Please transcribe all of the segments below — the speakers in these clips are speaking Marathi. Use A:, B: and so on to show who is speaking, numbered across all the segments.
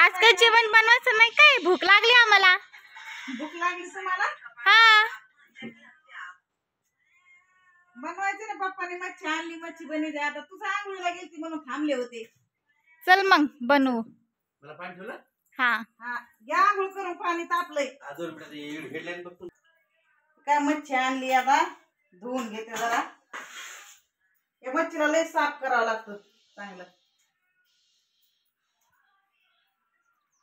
A: आज काय जेवण बनवायचं नाही काय? भूक लागली आम्हाला.
B: भूक लागली तुम्हाला?
A: हा
B: बनवायचं ना. पप्पाने मच्छी आणली, मच्छी बनवली. आता तू आंघोळीला गेलती म्हणून थांबले होते.
A: चल मग बनवू.
C: मला पाणी ठेवलं.
A: हा
B: हा घ्या आंघोळ करून, पाणी तापलंय.
C: अजून हेडलाईन बघतो.
B: काय मच्छी आणली आता धुवून घेते जरा. या मच्छीला लय साफ करावं लागतं चांगलं.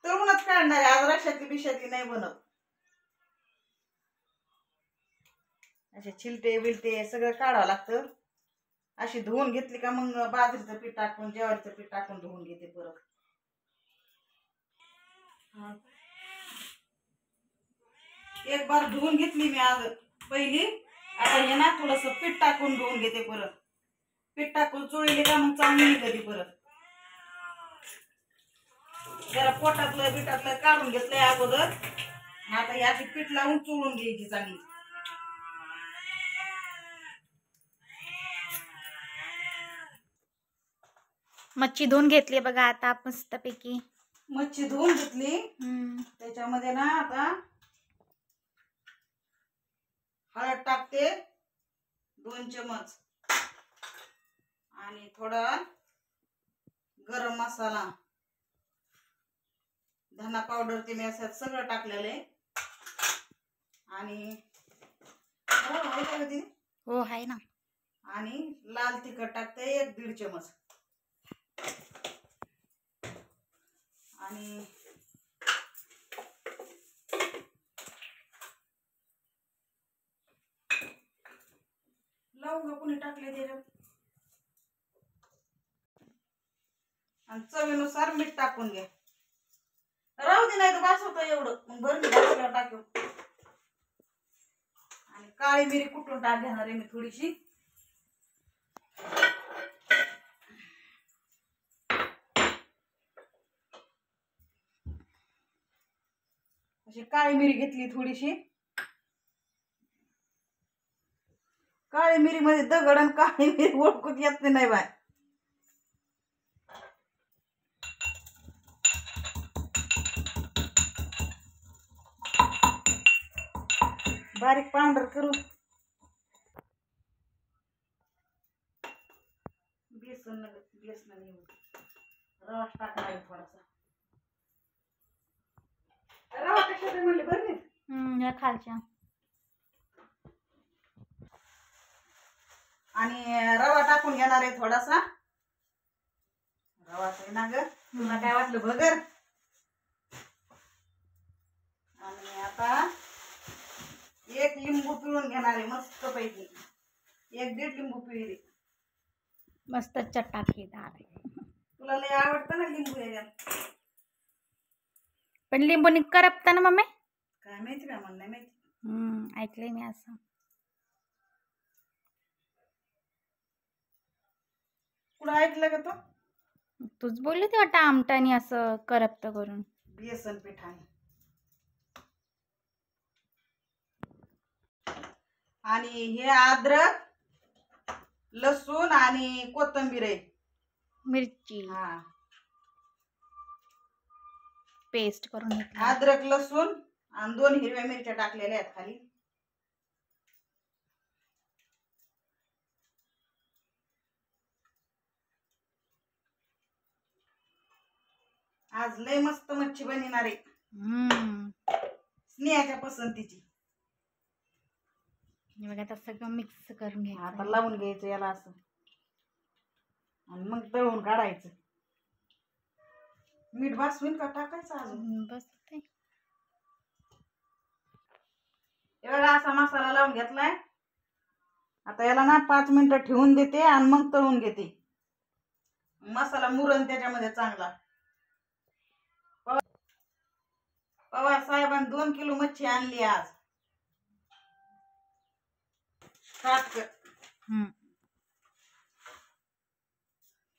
B: तळूनच काढणार आहे आज. रशातली बिशातली नाही बनत. असे छिलटे बिलटे सगळं काढावं लागतं. अशी धुवून घेतली का मग बाजरीचं पीठ टाकून, ज्वारीचं पीठ टाकून धुवून घेते परत. एक बार धुवून घेतली मी आज पहिली. आता हे ना थोडस पीठ टाकून धुवून घेते परत. पीठ टाकून चोळीले का मग चांगली निघते परत. जरा पोटातलं बिटातलं काढून घेतलंय अगोदर. आता याची पीठ लावून चोळून घ्यायची चांगली.
A: मच्छी धुवून घेतली बघा आता मस्तपैकी.
B: मच्छी धुवून घेतली. त्याच्यामध्ये ना आता हळद टाकते 2 चमच आणि थोडा गरम मसाला, धना पावडर ते मी असं सगळं टाकलेलं आहे. आणि
A: हो आहे ना.
B: आणि लाल तिखट टाकते 1-1.5 चमच. आणि लवंग कोणी टाकले ते. आणि चवीनुसार मीठ टाकून घ्या. राहू दे नाही तर वास होतं एवढं. मग बरं मी टाकू. आणि काळी मिरी कुठून टाक घेणार आहे मी थोडीशी. अशी काळी मिरी घेतली थोडीशी. काळी मिरी मध्ये दगड आणि काळी मिरी ओळखूच येत नाही बाय. बारीक पावडर करू. बेसन रवा टाकणार आहे थोडासा. रवा कशाला म्हणले बरं नाही.
A: या खालच्या.
B: आणि रवा टाकून घेणार आहे थोडासा. रवाच आहे ना ग, तुला काय वाटलं भगर. आणि आता 1 लिंबू पिळून घेणार आहे मस्त पैकी. 1-1.5 लिंबू पिळले.
A: मस्त चटाकेदार.
B: तुला लय आवडतं ना लिंबू याच्यात.
A: पण लिंबूनी करपता ना मम्मी.
B: काय माहिती का, मला नाही माहिती.
A: ऐकलंय मी असं.
B: कुठं ऐकलं का तो?
A: तूच बोलली ती वाटतं आमटानी असं करपत करून.
B: बेसन पिठाने. आणि हे अद्रक, लसूण आणि कोथिंबीर आहे.
A: मिरची
B: हा
A: पेस्ट करून घेतली.
B: अद्रक, लसूण आणि 2 हिरव्या मिरच्या टाकलेल्या आहेत खाली. आज लय मस्त मच्छी बनवणार आहे. स्नेहाच्या पसंतीची.
A: बघा आता सगळं मिक्स करून घ्यायचं.
B: आता लावून घ्यायचं याला असं आणि मग तळून काढायचं. मीठ बस होईल का टाकायचं अजून?
A: बस ते.
B: एवढा असा मसाला लावून घेतलाय. आता याला ना 5 मिनिटं ठेवून देते आणि मग तळून घेते. मसाला मुरण त्याच्यामध्ये चांगला. पवार साहेबांनी 2 किलो मच्छी आणली आज.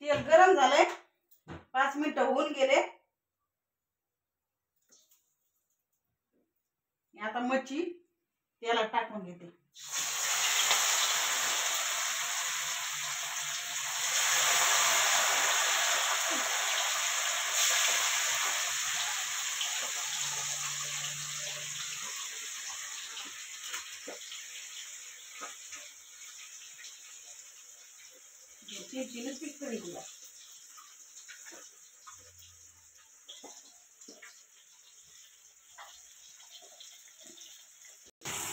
B: तेल गरम झालंय. 5 मिनिटं होऊन गेले. आता मच्छी तेलात टाकून घेते. तळी दिला.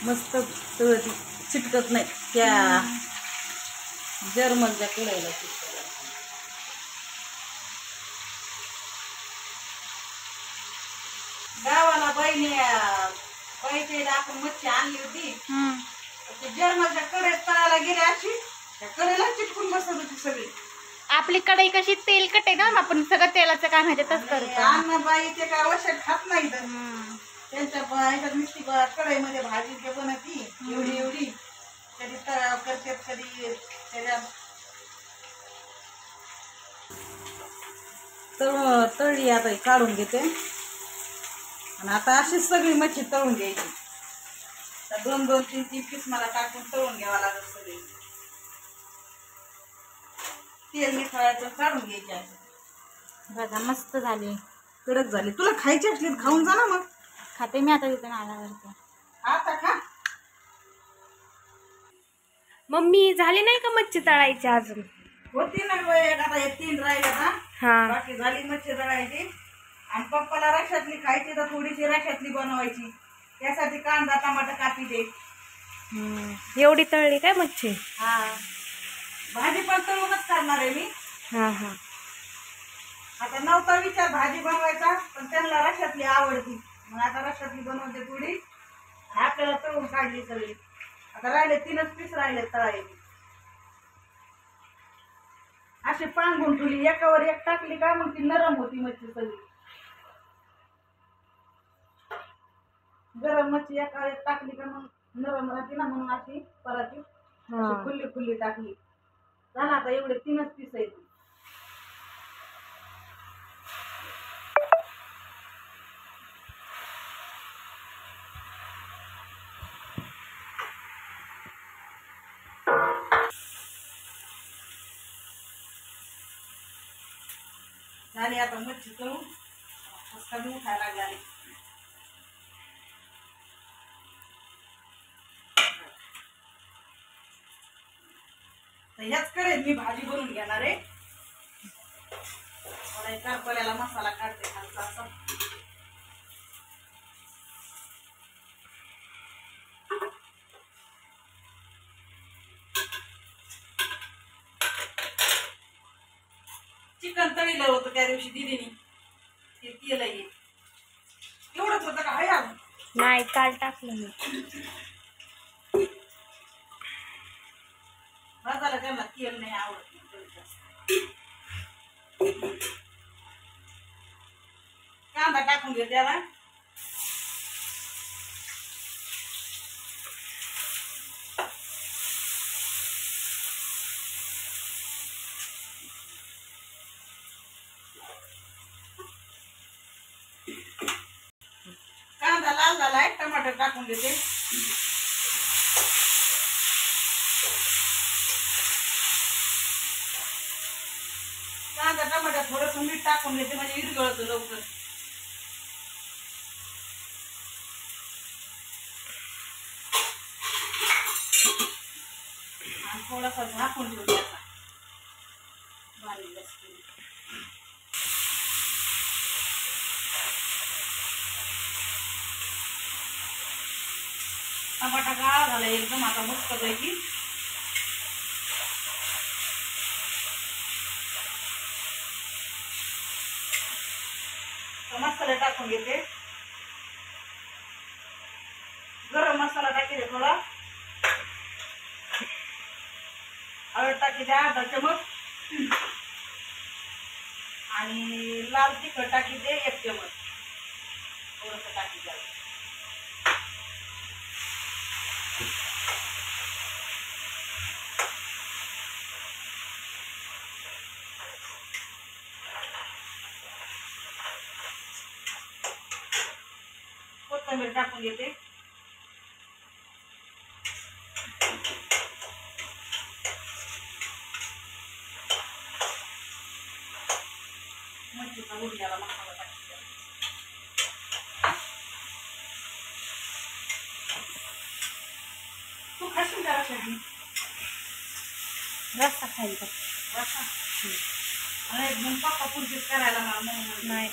B: मस्त तळती, चिटकत नाही त्या जर्मनच्या कढईला चिटकत. गावाला बाईने आपण मच्छी आणली होती. ते जर्मनच्या कढईत तळायला गेले अशी त्या कढईला चिटकून बसत होती सगळी.
A: आपली कढई कशी तेलकट आहे ना, आपण सगळं तेलाचं काय माहिती तसं करतो.
B: अन्न बाई ते काय वशात खात नाही. त्यांच्या ह्याच्यात नुसती कढईमध्ये भाजी ते बनती एवढी एवढी, कधी तळाव करतात कधी त्याच्यात तळली. आता ही काढून घेते आणि आता अशीच सगळी मच्छी तळून घ्यायची. तर 2-2, 3-3 पीस मला टाकून तळून घ्यावा लागेल. सगळी तेल निथळायचं काढून घ्यायची. अशी
A: बघा मस्त झाली,
B: कडक झाली. तुला खायची असली तर खाऊन जा ना. मग
A: खाते मी आता तिथून आल्यावरती.
B: आता खा.
A: मम्मी झाली नाही का मच्छी तळायची अजून?
B: होती ना एक, आता हे 3 राहिले ना.
A: हा
B: बाकी झाली मच्छी तळायची. आणि पप्पाला रश्यातली खायची तर थोडीशी रश्यातली बनवायची. त्यासाठी कांदा टमाटर कापी दे.
A: एवढी तळली काय मच्छी?
B: हा, भाजी पण तळूनच करणार आहे मी.
A: हा हा.
B: आता नव्हता विचार भाजी बनवायचा, पण त्यांना रश्यातली आवडती. मग आता रश्यातली बनवते थोडी. आपल्याला तळून काढली सगळी. आता राहिले 3च पीस राहिले तळायची. अशी पांघून ठेवली, एकावर एक टाकली का मग ती नरम होती मच्छी सगळी. गरम मच्छी एकावर एक टाकली का मग नरम राहते ना, म्हणून अशी पराती खुल्ली खुल्ली टाकली. झालं आता एवढे 3च पीस आहेत. झाली आता मच्छी तळून कमी उठायला लागली. तर ह्याच कडेत मी भाजी बनवून घेणार आहे. मला कारपल्याला मसाला काढते खालचा असा. चिकन तळीलं होतं त्या दिवशी दीदीनी. ते तेल आहे एवढंच होतं का? हाय अजून?
A: नाही, काल टाकलं मी.
B: भाजायला त्यांना तेल नाही आवडत. कांदा टाकून घे त्याला. कांदा लाल झालाय, टमाटर टाकून घेते. कांदा टमाटर थोडंसं मीठ टाकून घेते म्हणजे विरघळत लवकर. आणि थोडासा झाकून ठेवू द्यायचा. बारीक गॅस करून. टमाटा गाळा झाला एकदम आता मस्त पैकी. मसाला टाकून घेते. गरम मसाला टाकते थोडा. हळद टाकते अर्धा चमच. आणि लाल तिखट टाकते 1 चमच. थोडंसं टाकते. कोथिंबीर टाकून घेते. मच्छीचा उरलेला मसाला टाकते. तू खाशील का रस्सा?
A: रस्सा खायचा.
B: रस्सा आणि एकदम पक्का पुरकीच करायला मला म्हणून
A: नाही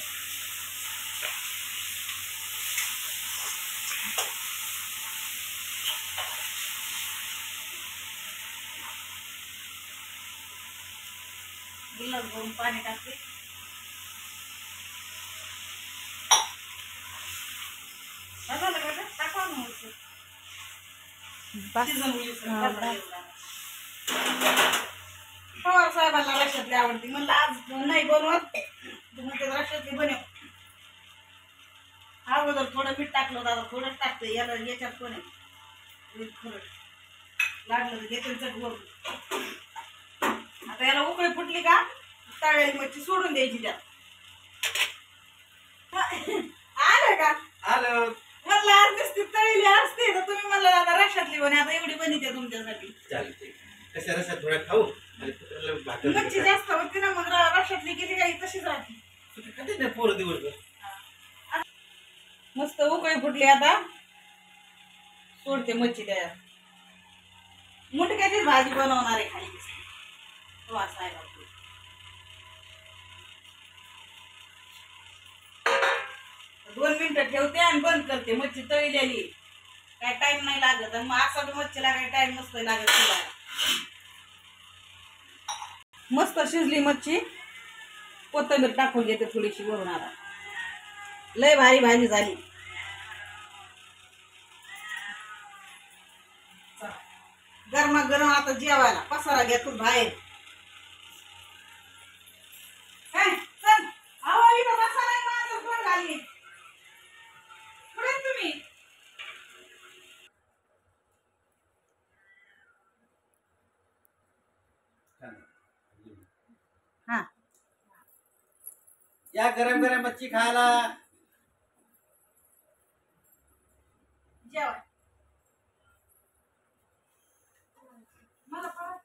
B: गिलास भरून पाणी टाकते. झालं का गं? टाका ना वरती.
A: बस
B: शिजवून घ्यायचं.
A: हा,
B: टाका एवढा. पवार साहेबांना रश्यातली आवडती. म्हणलं आज नाही बनवत, म्हणते रश्यातली बनव. अगोदर थोडं मीठ टाकलं होतं, आता थोडंच टाकते. याला याच्यात पण आहे खरं लागलं तर घेते चट वरून. आता याला उकळी फुटली का तळलेली मच्छी सोडून द्यायची त्यात. आलं का
C: आलं.
B: म्हणलं आज नुसती तळलेली असते तर तुम्ही म्हणलं आता रश्यातली बने. आता एवढी बनते तुमच्यासाठी.
C: चालते. कशा रसात थोडा खाऊ आणि कुत्र्याला भाकर
B: मच्छी
C: देऊ.
B: जास्त होती ना मग रश्यातली किती काही तशीच राहते.
C: सुट्टी खाते ना पोरं दिवसभर.
B: मस्त उकळी फुटली आता सोडते मच्छी त्याच्यात. मुटक्याचीच भाजी बनवणार आहे खाली. तो असा आहे बापू. दोन मिनिटं ठेवते आणि बंद करते. मच्छी तळलेली काय टाइम नाही लागत. आणि मग असा तर मच्छीला काय टाइम नसतोय लागत शिजायला. मस्त शिजली मच्छी. कोथिंबीर टाकून घेते थोडीशी वरून. आता लय भारी भाजी झाली. गरमागरम आता जेवायला पसारा घ्या तू बाहेर. काय चल आवा इथं मसाला माझं कोण घाली पुढे तुम्ही. हा
C: या गरम गरम मच्छी खायला.
B: जेवाय मला परत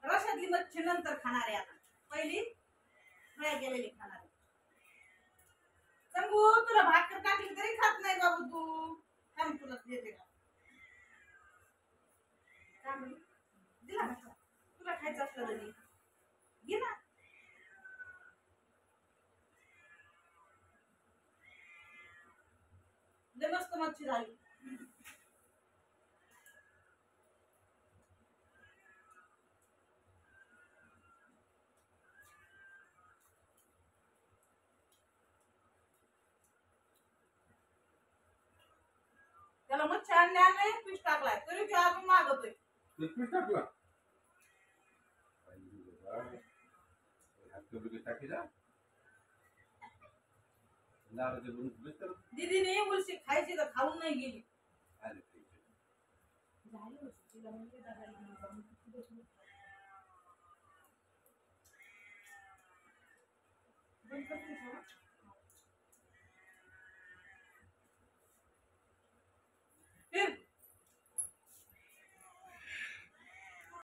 B: रशातली मच्छी नंतर खाणार आहे. आता पहिली फ्राय केलेली खाणार आहे. संगू तुला भाकर टाकली तरी खात नाही बाबू तू. थांब तुला देते का काय म्हणे? दिला का तुला खायचं असलं तरी घे ना. लय मस्त मच्छी झाली. त्याला मच्छी आणले पीस टाकलाय तरी ते अजून मागतोय.
C: पीठ टाकला. टाकी जा.
B: दीदीने उलशी खायची तर खाऊन नाही गेली.
C: आले.
B: झाली उलशी. तिला म्हणते दादा